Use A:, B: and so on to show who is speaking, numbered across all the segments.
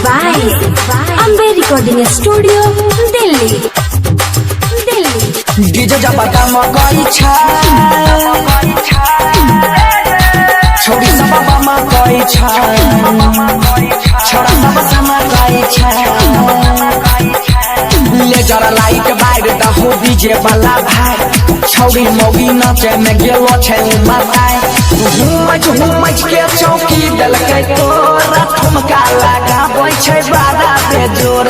A: by Ambe Recording Studio, Delhi.
B: DJ जब काम गई छोड़ी सब बामा गई छोड़ा सब समा गई ले जरा लाइट बाहर दहो डीजे वाला भाई छौड़ी मौगी नाचे में गेलो छै माताए हुमच के चौकी दलकै तोरा ठुमका लगाबै छै बारा बेजोर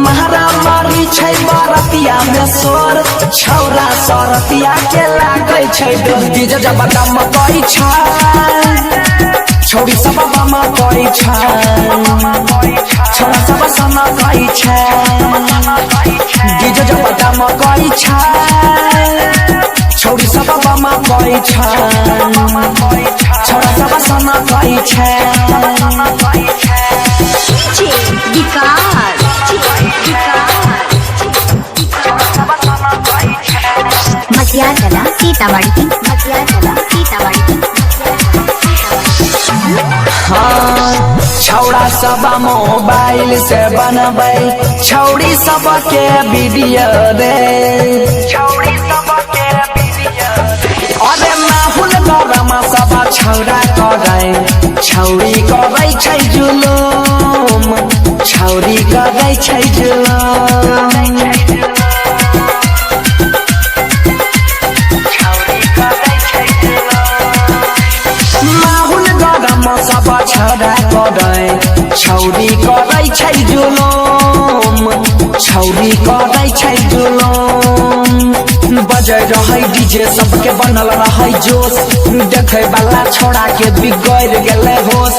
B: महारा मारी छै बरतिया में सोर छौरा सरतिया के लागै छै डीजे जब दम गई छौड़ी सब बामा गई छोरा सब समा गई डीजे जब दम गई छौड़ी सब बामा गई छोरा सब समा गई
A: मटियाला सीतामढ़ी
B: छौड़ा सब मोबाइल से बनबै छौड़ी सब के वीडियो रे अरे माहौल गरम सब छौड़ा करे छौड़ी करे छै जुलूम छौड़ी करे छै जुलूम सब छौड़ा करे छौड़ी करे छै जुलूम छौड़ी करे छै जुलूम बजै रहै डीजे सबके बनल रहै जोश देखे वाला छोड़ा के बिगड़ गेलै होश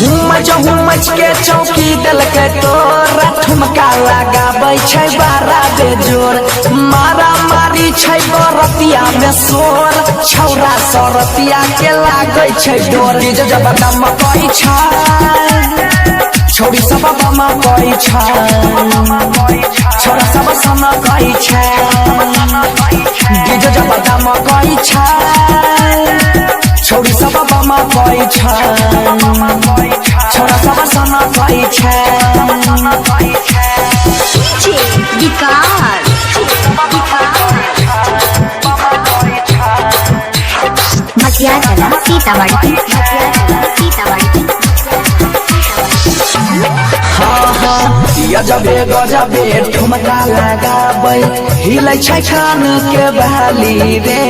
B: हुमच के चौकी देलकै तोरा ठुमका लगाबै छै बारा बेजोर मारा मारी छै बरतिया में सोर छौरा सरतिया के लागै छै डोर डीजे जब दम गई छौड़ी सब बामा गई छोरा सब समा गई डीजे जब दम गई छौड़ी सब बामा गई छोरा सब समा गई
A: मटियाला सीतामढ़ी
B: गजबे ठुमका लगाबै हिलै छै खान के बहाली रे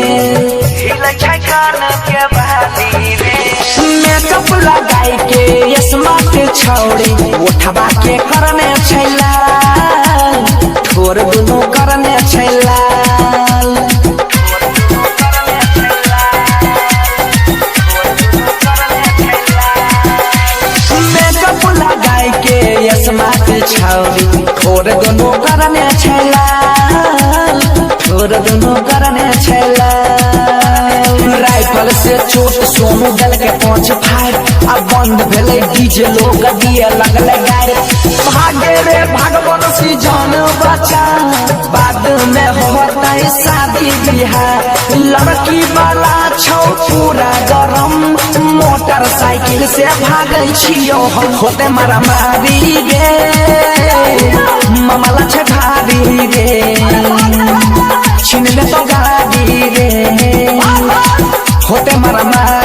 B: मेकअप लगाई के स्मार्ट छौड़ी उठवा के करने छै लाल ठोर दुनू करने छै लाल मेकअप लगाई के स्मार्ट छौड़ी ठोर दुनू करने छै लाल ठोर दुनू करने छै लाल राइफल से चोट सोनू दल के 5 फायर अब बंद भेले डीजे लोग दिए लगले गाय भागे रे भगवान सी जान बचा बाद में होतै शादी बिहार लड़की वाला छौ पूरा गरम मोटरसाइकिल से भागै छियो होते मारा मारी रे मामला छै भारी रे छीन ले तो गाड़ी रे होते मारा मारी